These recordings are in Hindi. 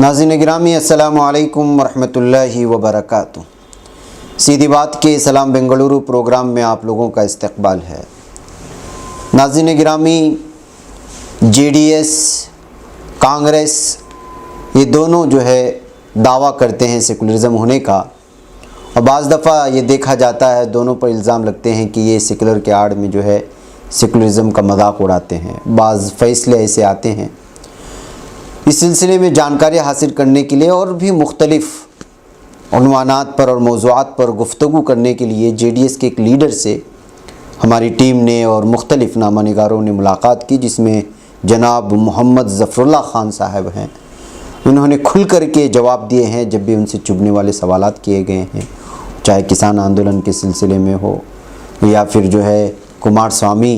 नाज़रीन गिरामी अस्सलामु अलैकुम वरहमतुल्लाहि वबरकातुहू। सीधी बात के सलाम बेंगलुरु प्रोग्राम में आप लोगों का इस्तकबाल है। नाज़रीन गिरामी, जेडीएस कांग्रेस ये दोनों जो है दावा करते हैं सेकुलरिज़म होने का, और बाज़ दफ़ा ये देखा जाता है दोनों पर इल्ज़ाम लगते हैं कि ये सेकुलर के आड़ में जो है सेकुलरिज़म का मजाक उड़ाते हैं। बाज़ फ़ैसले ऐसे आते हैं। इस सिलसिले में जानकारी हासिल करने के लिए और भी मुख्तलिफ़ उन्वानात पर और मौज़ूआत पर गुफ्तगू करने के लिए जेडीएस के एक लीडर से हमारी टीम ने और मुख्तलिफ़ नामानिगारों ने मुलाकात की, जिसमें जनाब मोहम्मद ज़फ़रुल्लाह ख़ान साहब हैं। उन्होंने खुल कर के जवाब दिए हैं जब भी उनसे चुभने वाले सवालात किए गए हैं, चाहे किसान आंदोलन के सिलसिले में हो या फिर जो है कुमारस्वामी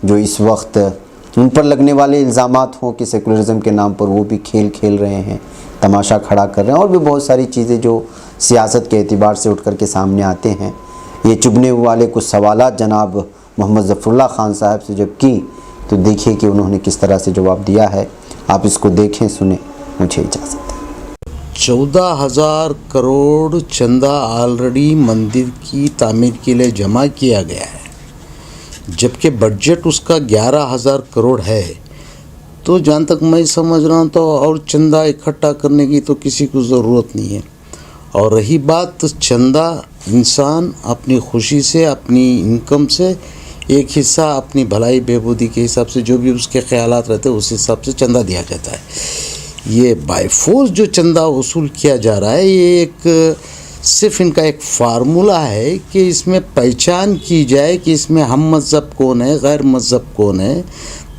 जो इस वक्त उन पर लगने वाले इल्ज़ामात हों कि सेकुलरिज़म के नाम पर वो भी खेल खेल रहे हैं, तमाशा खड़ा कर रहे हैं, और भी बहुत सारी चीज़ें जो सियासत के एतबार से उठ कर के सामने आते हैं। ये चुभने वाले कुछ सवालात जनाब मोहम्मद ज़फ़रुल्लाह ख़ान साहब से जब की तो देखिए कि उन्होंने किस तरह से जवाब दिया है। आप इसको देखें, सुने। मुझे इजाज़त है। 14,000 करोड़ चंदा ऑलरेडी मंदिर की तामीर के लिए जमा किया गया है, जबकि बजट उसका 11,000 करोड़ है। तो जहाँ तक मैं समझ रहा हूँ तो और चंदा इकट्ठा करने की तो किसी को ज़रूरत नहीं है। और रही बात चंदा, इंसान अपनी खुशी से, अपनी इनकम से एक हिस्सा अपनी भलाई बहबूदी के हिसाब से जो भी उसके ख्यालात रहते हैं उस हिसाब से चंदा दिया जाता है। ये बाय फोर्स जो चंदा वसूल किया जा रहा है, ये एक सिर्फ इनका एक फार्मूला है कि इसमें पहचान की जाए कि इसमें हम मज़हब कौन है, गैर मज़हब कौन है,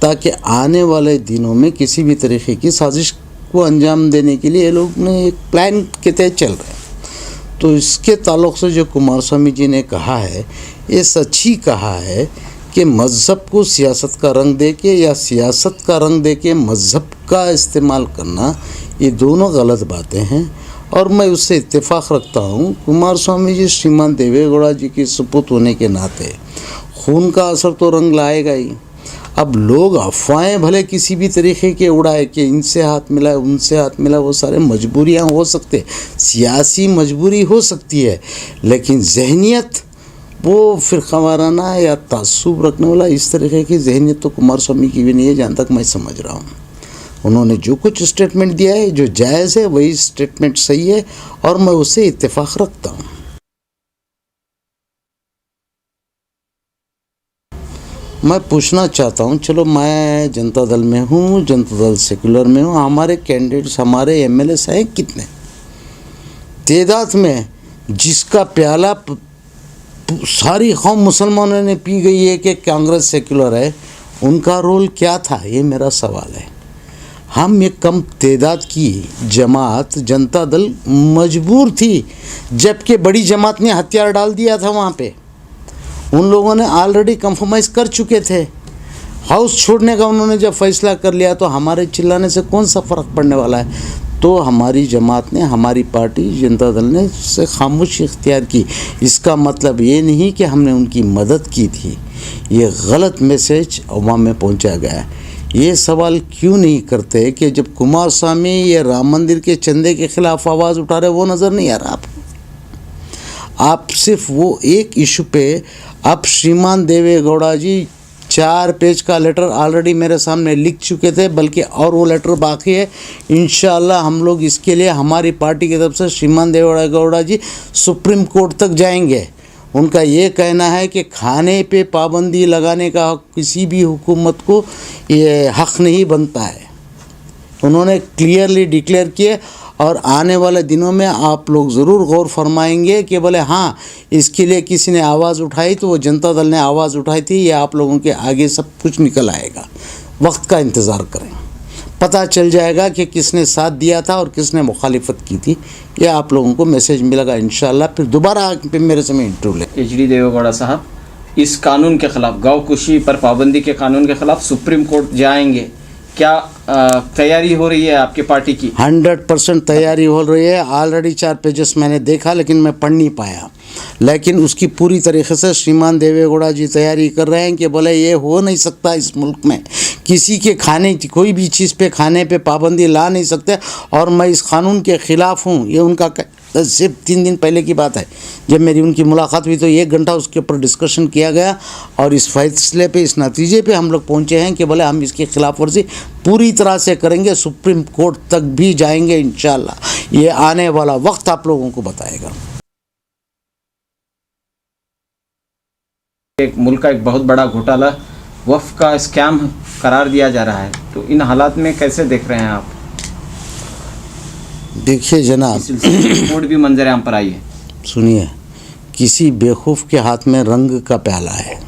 ताकि आने वाले दिनों में किसी भी तरीके की साजिश को अंजाम देने के लिए ये लोग ने एक प्लान के तहत चल रहे हैं। तो इसके ताल्लुक़ से जो कुमारस्वामी जी ने कहा है, ये सच ही कहा है कि मज़हब को सियासत का रंग दे के या सियासत का रंग दे के मज़हब का इस्तेमाल करना, ये दोनों गलत बातें हैं। और मैं उससे इत्तेफाक रखता हूँ। कुमारस्वामी जी श्रीमान देवेगौड़ा जी के सपूत होने के नाते खून का असर तो रंग लाएगा ही। अब लोग अफवाहें भले किसी भी तरीके के उड़ाए कि इनसे हाथ मिला उनसे हाथ मिला, वो सारे मजबूरियाँ हो सकते, सियासी मजबूरी हो सकती है, लेकिन जहनीत वो फ़िरक़ावाराना या तासुब रखने वाला इस तरीके की जहनीत तो कुमारस्वामी की भी नहीं है, जहाँ तक मैं समझ रहा हूँ। उन्होंने जो कुछ स्टेटमेंट दिया है, जो जायज़ है वही स्टेटमेंट सही है, और मैं उससे इत्तेफाक रखता हूँ। मैं पूछना चाहता हूँ, चलो मैं जनता दल में हूँ, जनता दल सेकुलर में हूँ, हमारे कैंडिडेट्स, हमारे एमएलएस हैं कितने तादाद में, जिसका प्याला सारी कौम मुसलमानों ने पी गई है कि कांग्रेस सेकुलर है, उनका रोल क्या था, ये मेरा सवाल है। हम एक कम तादाद की जमात जनता दल मजबूर थी, जबकि बड़ी जमात ने हथियार डाल दिया था वहाँ पे। उन लोगों ने ऑलरेडी कंप्रोमाइज़ कर चुके थे। हाउस छोड़ने का उन्होंने जब फैसला कर लिया तो हमारे चिल्लाने से कौन सा फ़र्क पड़ने वाला है। तो हमारी जमात ने, हमारी पार्टी जनता दल ने से खामोशी इख्तियार की। इसका मतलब ये नहीं कि हमने उनकी मदद की थी। ये गलत मैसेज अवाम में पहुँचा गया है। ये सवाल क्यों नहीं करते कि जब कुमारस्वामी ये राम मंदिर के चंदे के ख़िलाफ़ आवाज़ उठा रहे, वो नज़र नहीं आ रहा आपको। आप सिर्फ वो एक इशू पे, अब श्रीमान देवेगौड़ा जी 4 पेज का लेटर ऑलरेडी मेरे सामने लिख चुके थे, बल्कि और वो लेटर बाकी है। इंशाअल्लाह हम लोग इसके लिए हमारी पार्टी की तरफ से श्रीमान देवेगौड़ा जी सुप्रीम कोर्ट तक जाएंगे। उनका ये कहना है कि खाने पे पाबंदी लगाने का किसी भी हुकूमत को ये हक़ नहीं बनता है। उन्होंने क्लियरली डिक्लेयर किए, और आने वाले दिनों में आप लोग ज़रूर गौर फरमाएंगे कि बोले हाँ, इसके लिए किसी ने आवाज़ उठाई तो वो जनता दल ने आवाज़ उठाई थी। ये आप लोगों के आगे सब कुछ निकल आएगा। वक्त का इंतज़ार करें, पता चल जाएगा कि किसने साथ दिया था और किसने मुखालिफत की थी। ये आप लोगों को मैसेज मिलेगा इंशाअल्लाह। फिर दोबारा आके मेरे से में इंटरव्यू लें। एचडी देवेगौड़ा साहब, इस कानून के ख़िलाफ़, गौकुशी पर पाबंदी के कानून के ख़िलाफ़ सुप्रीम कोर्ट जाएंगे, क्या तैयारी हो रही है आपकी पार्टी की? 100% तैयारी हो रही है। ऑलरेडी 4 पेजेस मैंने देखा, लेकिन मैं पढ़ नहीं पाया। लेकिन उसकी पूरी तरीके से श्रीमान देवेगौड़ा जी तैयारी कर रहे हैं कि बोले ये हो नहीं सकता इस मुल्क में किसी के खाने कोई भी चीज़ पे खाने पे पाबंदी ला नहीं सकते, और मैं इस कानून के ख़िलाफ़ हूँ। ये उनका सिर्फ 3 दिन पहले की बात है, जब मेरी उनकी मुलाकात हुई तो 1 घंटा उसके ऊपर डिस्कशन किया गया, और इस फैसले पे, इस नतीजे पे हम लोग पहुँचे हैं कि बोले हम इसकी खिलाफ वर्जी पूरी तरह से करेंगे, सुप्रीम कोर्ट तक भी जाएंगे इंशाल्लाह। ये आने वाला वक्त आप लोगों को बताएगा। एक मुल्क का एक बहुत बड़ा घोटाला वक्फ का स्कैम करार दिया जा रहा है, तो इन हालात में कैसे देख रहे हैं आप? देखिए जनाब, रिपोर्ट भी मंजर आम पर आई है। सुनिए, किसी बेवकूफ़ के हाथ में रंग का प्याला है,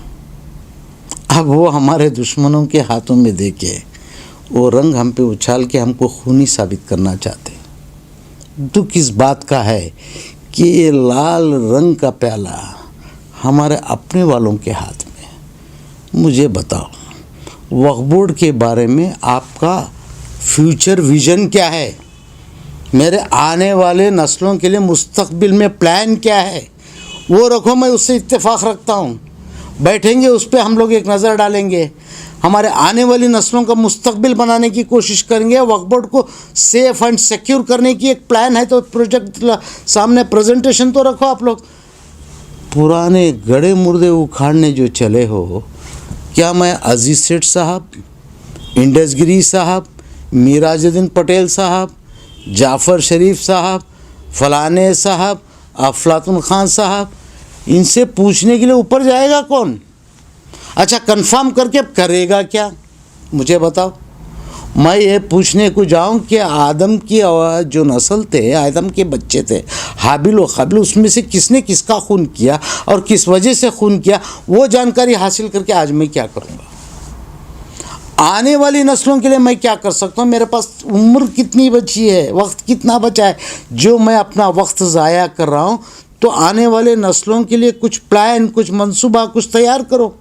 अब वो हमारे दुश्मनों के हाथों में दे के वो रंग हम पे उछाल के हमको खूनी साबित करना चाहते। दुख इस बात का है कि ये लाल रंग का प्याला हमारे अपने वालों के हाथ में। मुझे बताओ, वक्फ बोर्ड के बारे में आपका फ्यूचर विज़न क्या है? मेरे आने वाले नस्लों के लिए मुस्तकबिल में प्लान क्या है? वो रखो, मैं उससे इत्तेफाक रखता हूँ। बैठेंगे उस पर हम लोग एक नज़र डालेंगे, हमारे आने वाली नस्लों का मुस्तकबिल बनाने की कोशिश करेंगे। वक्फ बोर्ड को सेफ़ एंड सिक्योर करने की एक प्लान है, तो प्रोजेक्ट सामने प्रेजेंटेशन तो रखो आप लोग। पुराने गड़े मुर्दे उखाड़ने जो चले हो, क्या मैं अजीज़ सेठ साहब, इंडसगिरी साहब, मिराजुद्दीन पटेल साहब, जाफ़र शरीफ साहब, फलाने साहब, अफलातुन खान साहब, इनसे पूछने के लिए ऊपर जाएगा कौन? अच्छा, कंफर्म करके अब करेगा क्या, मुझे बताओ। मैं ये पूछने को जाऊं कि आदम की जो नस्ल थे, आदम के बच्चे थे, हाबिल और काबिल, उसमें से किसने किसका खून किया और किस वजह से खून किया, वो जानकारी हासिल करके आज मैं क्या करूँगा? आने वाली नस्लों के लिए मैं क्या कर सकता हूँ? मेरे पास उम्र कितनी बची है, वक्त कितना बचा है? जो मैं अपना वक्त ज़ाया कर रहा हूँ, तो आने वाले नस्लों के लिए कुछ प्लान, कुछ मंसूबा, कुछ तैयार करो,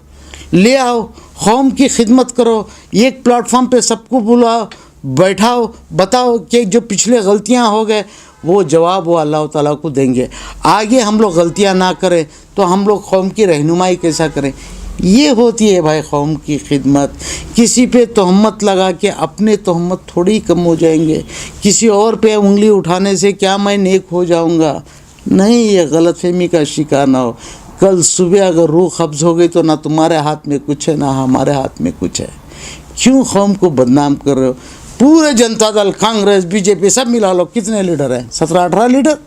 ले आओ, कौम की खिदमत करो, एक प्लेटफॉर्म पे सबको बुलाओ, बैठाओ, बताओ कि जो पिछले गलतियाँ हो गए वो जवाब वो अल्लाह ताला को देंगे। आगे हम लोग गलतियाँ ना करें तो हम लोग कौम की रहनुमाई कैसा करें? ये होती है भाई कौम की खिदमत। किसी पे तहमत लगा के अपने तहमत थोड़ी कम हो जाएंगे, किसी और पे उंगली उठाने से क्या मैं नेक हो जाऊंगा? नहीं, ये गलतफहमी का शिकार ना हो। कल सुबह अगर रूह कब्ज़ हो गई तो ना तुम्हारे हाथ में कुछ है ना हमारे हाथ में कुछ है। क्यों कौम को बदनाम कर रहे हो? पूरे जनता दल, कांग्रेस, बीजेपी सब मिला लो, कितने लीडर हैं? 17-18 लीडर।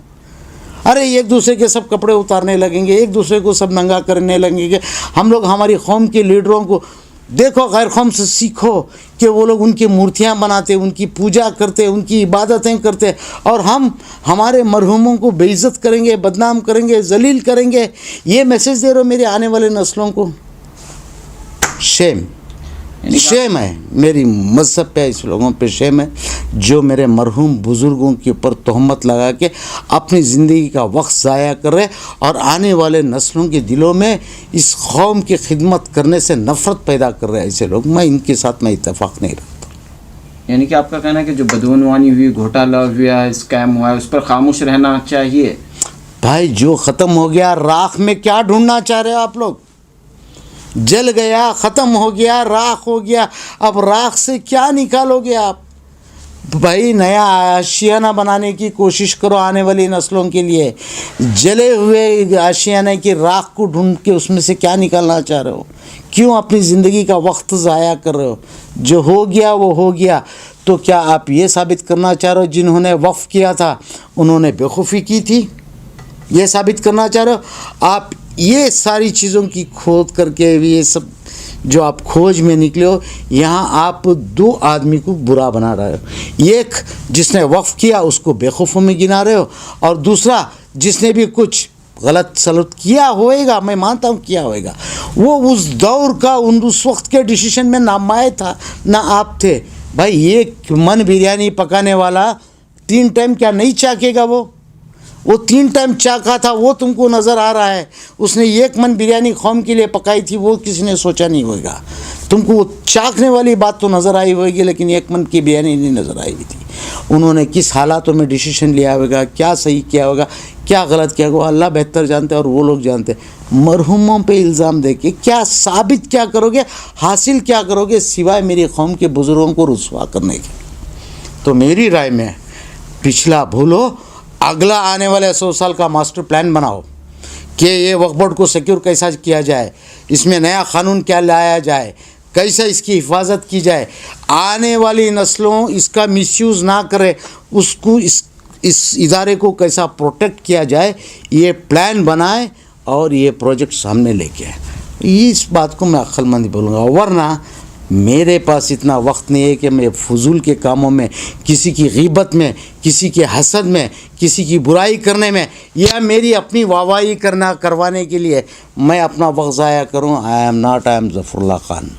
अरे एक दूसरे के सब कपड़े उतारने लगेंगे, एक दूसरे को सब नंगा करने लगेंगे। हम लोग हमारी कौम के लीडरों को देखो, गैर कौम से सीखो कि वो लोग उनकी मूर्तियां बनाते, उनकी पूजा करते, उनकी इबादतें करते, और हम हमारे मरहूमों को बेइज्जत करेंगे, बदनाम करेंगे, जलील करेंगे। ये मैसेज दे रहे हो मेरे आने वाले नस्लों को? शेम, शेम है, मेरी मज़हब पे इस लोगों पे शेम है जो मेरे मरहूम बुज़ुर्गों के ऊपर तहमत लगा के अपनी ज़िंदगी का वक्त ज़ाया कर रहे और आने वाले नस्लों के दिलों में इस कौम की खिदमत करने से नफ़रत पैदा कर रहे हैं ऐसे लोग। मैं इनके साथ मैं इत्तेफाक नहीं रखता। यानी कि आपका कहना है कि जो बदगुमानी हुई, घोटाला हुआ, स्कैम हुआ है, उस पर खामोश रहना चाहिए? भाई जो ख़त्म हो गया, राख में क्या ढूंढना चाह रहे हो आप लोग? जल गया, ख़त्म हो गया, राख हो गया, अब राख से क्या निकालोगे आप? भाई नया आशियाना बनाने की कोशिश करो आने वाली नस्लों के लिए। जले हुए आशियाने की राख को ढूंढ के उसमें से क्या निकालना चाह रहे हो? क्यों अपनी ज़िंदगी का वक्त ज़ाया कर रहे हो? जो हो गया वो हो गया। तो क्या आप ये साबित करना चाह रहे हो जिन्होंने वक्फ किया था उन्होंने बेवकूफ़ी की थी? ये साबित करना चाह रहे हो आप? ये सारी चीज़ों की खोज करके ये सब जो आप खोज में निकले हो, यहाँ आप 2 आदमी को बुरा बना रहे हो। एक जिसने वक्फ किया उसको बेवकूफ़ों में गिना रहे हो, और दूसरा जिसने भी कुछ गलत सलूक किया होएगा, मैं मानता हूँ किया होएगा, वो उस दौर का उस वक्त के डिसीजन में ना मैं था ना आप थे। भाई एक मन बिरयानी पकाने वाला 3 टाइम क्या नहीं चाकेगा? वो 3 टाइम चाका था, वो तुमको नज़र आ रहा है। उसने 1 मन बिरयानी कौम के लिए पकाई थी, वो किसी ने सोचा नहीं होगा। तुमको वो चाकने वाली बात तो नज़र आई होगी, लेकिन 1 मन की बिरयानी नहीं नज़र आई थी। उन्होंने किस हालातों में डिसीजन लिया होगा, क्या सही किया होगा, क्या गलत किया होगा, अल्लाह बेहतर जानते हैं और वो लोग जानते हैं। मरहुमों पे इल्ज़ाम दे के क्या साबित क्या करोगे, हासिल क्या करोगे सिवाय मेरी कौम के बुज़ुर्गों को रुसवा करने के। तो मेरी राय में पिछला भूलो, अगला आने वाले 100 साल का मास्टर प्लान बनाओ कि ये वक्फ बोर्ड को सिक्योर कैसा किया जाए, इसमें नया कानून क्या लाया जाए, कैसे इसकी हिफाजत की जाए, आने वाली नस्लों इसका मिसयूज़ ना करे, उसको इस इदारे को कैसा प्रोटेक्ट किया जाए, ये प्लान बनाए और ये प्रोजेक्ट सामने लेके आए। इस बात को मैं अक्लमंदी बोलूँगा, वरना मेरे पास इतना वक्त नहीं है कि मैं फजूल के कामों में, किसी की गीबत में, किसी के हसद में, किसी की बुराई करने में या मेरी अपनी वाहवाही करवाने के लिए मैं अपना वक्त ज़ाया करूँ। I am Zafrullah Khan.